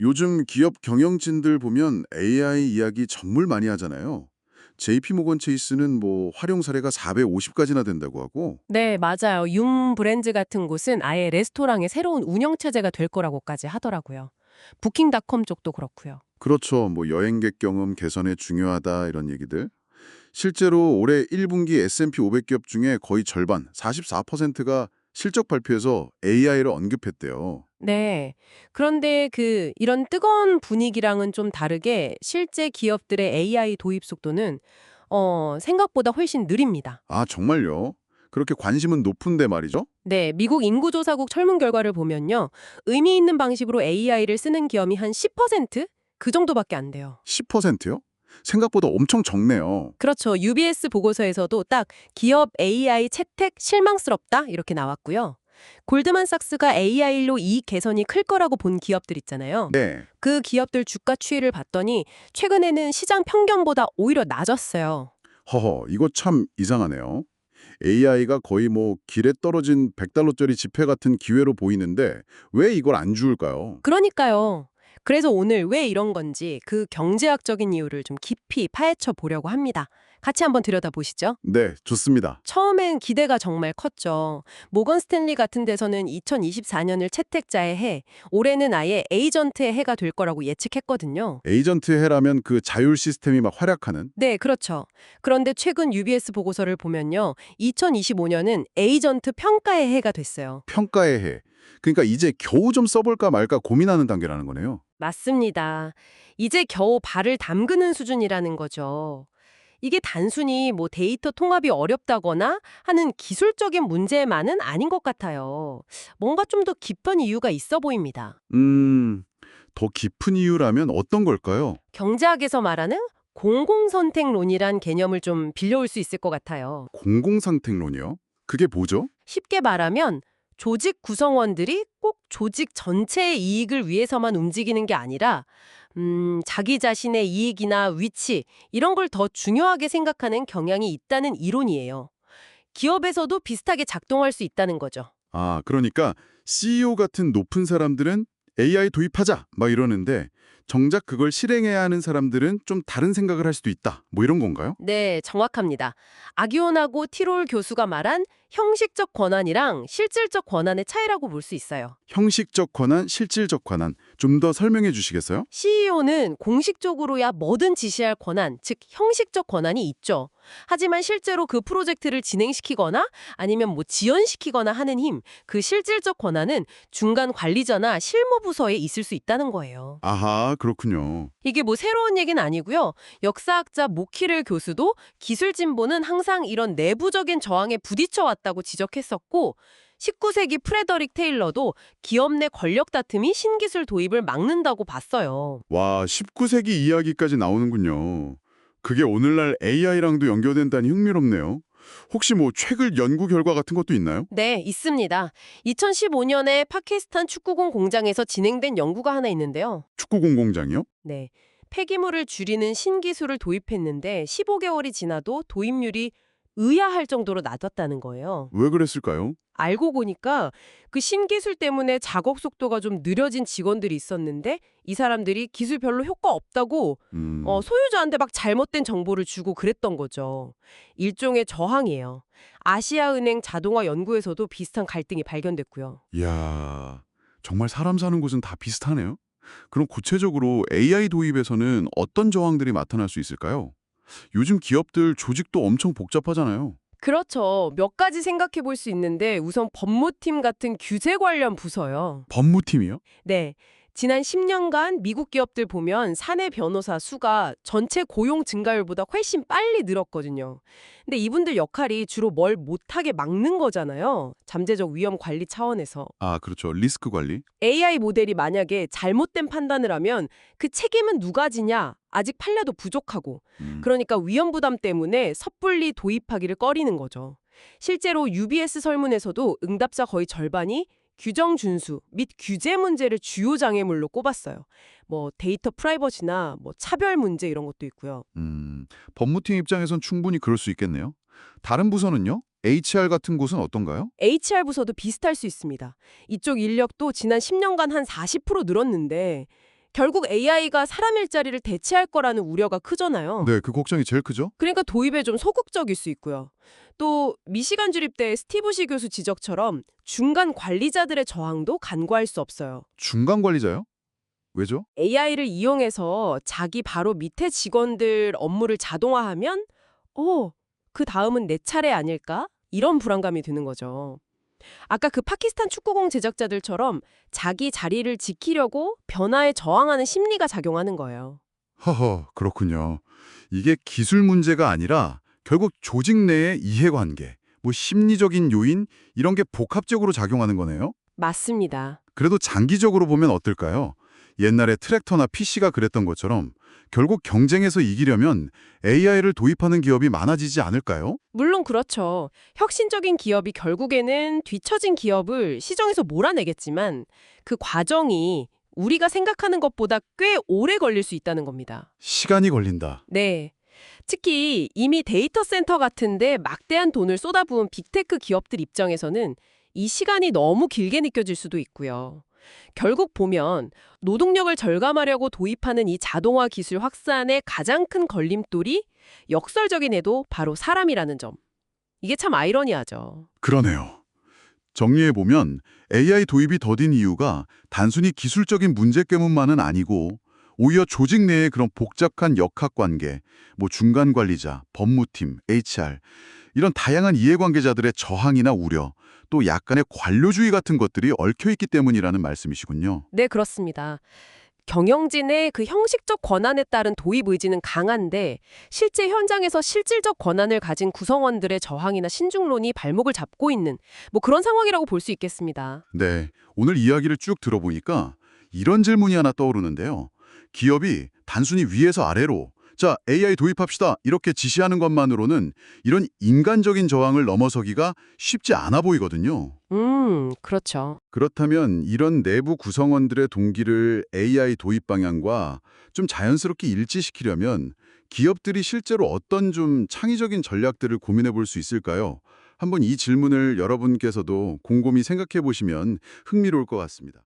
요즘 기업 경영진들 보면 AI 이야기 정말 많이 하잖아요. JP모건 체이스는 뭐 활용 사례가 450가지나 된다고 하고. 네, 맞아요. 융 브랜드 같은 곳은 아예 레스토랑의 새로운 운영체제가 될 거라고까지 하더라고요. 부킹닷컴 쪽도 그렇고요. 그렇죠. 뭐 여행객 경험 개선에 중요하다 이런 얘기들. 실제로 올해 1분기 S&P 500 기업 중에 거의 절반, 44%가 실적 발표에서 AI를 언급했대요. 네. 그런데 이런 뜨거운 분위기랑은 좀 다르게 실제 기업들의 AI 도입 속도는 생각보다 훨씬 느립니다. 아, 정말요? 그렇게 관심은 높은데 말이죠? 네, 미국 인구조사국 설문 결과를 보면요. 의미 있는 방식으로 AI를 쓰는 기업이 한 10%? 그 정도밖에 안 돼요. 10%요? 생각보다 엄청 적네요. 그렇죠. UBS 보고서에서도 딱 기업 AI 채택 실망스럽다 이렇게 나왔고요. 골드만삭스가 AI로 이익 개선이 클 거라고 본 기업들 있잖아요. 네. 그 기업들 주가 추이를 봤더니 최근에는 시장 평균보다 오히려 낮았어요. 허허, 이거 참 이상하네요. AI가 거의 뭐 길에 떨어진 100달러짜리 지폐 같은 기회로 보이는데 왜 이걸 안 주울까요? 그러니까요. 그래서 오늘 왜 이런 건지 그 경제학적인 이유를 좀 깊이 파헤쳐 보려고 합니다. 같이 한번 들여다보시죠. 네, 좋습니다. 처음엔 기대가 정말 컸죠. 모건 스탠리 같은 데서는 2024년을 채택자의 해, 올해는 아예 에이전트의 해가 될 거라고 예측했거든요. 에이전트 해라면 그 자율 시스템이 막 활약하는 네, 그렇죠. 그런데 최근 UBS 보고서를 보면요. 2025년은 에이전트 평가의 해가 됐어요. 평가의 해. 그러니까 이제 겨우 좀 써볼까 말까 고민하는 단계라는 거네요. 맞습니다. 이제 겨우 발을 담그는 수준이라는 거죠. 이게 단순히 뭐 데이터 통합이 어렵다거나 하는 기술적인 문제만은 아닌 것 같아요. 뭔가 좀 더 깊은 이유가 있어 보입니다. 음, 더 깊은 이유라면 어떤 걸까요? 경제학에서 말하는 공공선택론이란 개념을 좀 빌려올 수 있을 것 같아요. 공공상택론이요? 그게 뭐죠? 쉽게 말하면 조직 구성원들이 꼭 조직 전체의 이익을 위해서만 움직이는 게 아니라 자기 자신의 이익이나 위치 이런 걸 더 중요하게 생각하는 경향이 있다는 이론이에요. 기업에서도 비슷하게 작동할 수 있다는 거죠. 아, 그러니까 CEO 같은 높은 사람들은 AI 도입하자 막 이러는데 정작 그걸 실행해야 하는 사람들은 좀 다른 생각을 할 수도 있다. 뭐 이런 건가요? 네, 정확합니다. 아기온하고 티롤 교수가 말한 형식적 권한이랑 실질적 권한의 차이라고 볼 수 있어요. 형식적 권한, 실질적 권한 좀 더 설명해 주시겠어요? CEO는 공식적으로야 뭐든 지시할 권한, 즉 형식적 권한이 있죠. 하지만 실제로 그 프로젝트를 진행시키거나 아니면 뭐 지연시키거나 하는 힘, 그 실질적 권한은 중간 관리자나 실무부서에 있을 수 있다는 거예요. 아하, 그렇군요. 이게 뭐 새로운 얘기는 아니고요. 역사학자 모키렐 교수도 기술 진보는 항상 이런 내부적인 저항에 부딪혀 왔다고 지적했었고 19세기 프레더릭 테일러도 기업 내 권력 다툼이 신기술 도입을 막는다고 봤어요. 와, 19세기 이야기까지 나오는군요. 그게 오늘날 AI랑도 연결된다니 흥미롭네요. 혹시 뭐 최근 연구 결과 같은 것도 있나요? 네, 있습니다. 2015년에 파키스탄 축구공 공장에서 진행된 연구가 하나 있는데요. 축구 공공장이요? 네. 폐기물을 줄이는 신기술을 도입했는데 15개월이 지나도 도입률이 의아할 정도로 낮았다는 거예요. 왜 그랬을까요? 알고 보니까 그 신기술 때문에 작업 속도가 좀 느려진 직원들이 있었는데 이 사람들이 기술 별로 효과 없다고 소유자한테 막 잘못된 정보를 주고 그랬던 거죠. 일종의 저항이에요. 아시아은행 자동화 연구에서도 비슷한 갈등이 발견됐고요. 이야, 정말 사람 사는 곳은 다 비슷하네요. 그럼 구체적으로 AI 도입에서는 어떤 저항들이 나타날 수 있을까요? 요즘 기업들 조직도 엄청 복잡하잖아요. 그렇죠. 몇 가지 생각해 볼 수 있는데 우선 법무팀 같은 규제 관련 부서요. 법무팀이요? 네. 지난 10년간 미국 기업들 보면 사내 변호사 수가 전체 고용 증가율보다 훨씬 빨리 늘었거든요. 근데 이분들 역할이 주로 뭘 못하게 막는 거잖아요. 잠재적 위험 관리 차원에서. 아, 그렇죠. 리스크 관리. AI 모델이 만약에 잘못된 판단을 하면 그 책임은 누가 지냐? 아직 판례도 부족하고. 음. 그러니까 위험 부담 때문에 섣불리 도입하기를 꺼리는 거죠. 실제로 UBS 설문에서도 응답자 거의 절반이 규정 준수 및 규제 문제를 주요 장애물로 꼽았어요. 뭐 데이터 프라이버시나 뭐 차별 문제 이런 것도 있고요. 법무팀 입장에선 충분히 그럴 수 있겠네요. 다른 부서는요? HR 같은 곳은 어떤가요? HR 부서도 비슷할 수 있습니다. 이쪽 인력도 지난 10년간 한 40% 늘었는데 결국 AI가 사람 일자리를 대체할 거라는 우려가 크잖아요. 네, 그 걱정이 제일 크죠? 그러니까 도입에 좀 소극적일 수 있고요. 또 미시간 주립대 스티브 시 교수 지적처럼 중간 관리자들의 저항도 간과할 수 없어요. 중간 관리자요? 왜죠? AI를 이용해서 자기 바로 밑에 직원들 업무를 자동화하면 그 다음은 내 차례 아닐까? 이런 불안감이 드는 거죠. 아까 그 파키스탄 축구공 제작자들처럼 자기 자리를 지키려고 변화에 저항하는 심리가 작용하는 거예요. 허허, 그렇군요. 이게 기술 문제가 아니라 결국 조직 내의 이해관계, 뭐 심리적인 요인 이런 게 복합적으로 작용하는 거네요. 맞습니다. 그래도 장기적으로 보면 어떨까요? 옛날에 트랙터나 PC가 그랬던 것처럼 결국 경쟁에서 이기려면 AI를 도입하는 기업이 많아지지 않을까요? 물론 그렇죠. 혁신적인 기업이 결국에는 뒤처진 기업을 시정에서 몰아내겠지만 그 과정이 우리가 생각하는 것보다 꽤 오래 걸릴 수 있다는 겁니다. 시간이 걸린다. 네. 특히 이미 데이터 센터 같은데 막대한 돈을 쏟아부은 빅테크 기업들 입장에서는 이 시간이 너무 길게 느껴질 수도 있고요. 결국 보면 노동력을 절감하려고 도입하는 이 자동화 기술 확산의 가장 큰 걸림돌이 역설적인 애도 바로 사람이라는 점. 이게 참 아이러니하죠. 그러네요. 정리해보면 AI 도입이 더딘 이유가 단순히 기술적인 문제 때문만은 아니고 오히려 조직 내의 그런 복잡한 역학관계, 뭐 중간관리자, 법무팀, HR 이런 다양한 이해관계자들의 저항이나 우려, 또 약간의 관료주의 같은 것들이 얽혀있기 때문이라는 말씀이시군요. 네, 그렇습니다. 경영진의 그 형식적 권한에 따른 도입 의지는 강한데 실제 현장에서 실질적 권한을 가진 구성원들의 저항이나 신중론이 발목을 잡고 있는 뭐 그런 상황이라고 볼 수 있겠습니다. 네, 오늘 이야기를 쭉 들어보니까 이런 질문이 하나 떠오르는데요. 기업이 단순히 위에서 아래로 자, AI 도입합시다 이렇게 지시하는 것만으로는 이런 인간적인 저항을 넘어서기가 쉽지 않아 보이거든요. 그렇죠. 그렇다면 이런 내부 구성원들의 동기를 AI 도입 방향과 좀 자연스럽게 일치시키려면 기업들이 실제로 어떤 좀 창의적인 전략들을 고민해 볼 수 있을까요? 한번 이 질문을 여러분께서도 곰곰이 생각해 보시면 흥미로울 것 같습니다.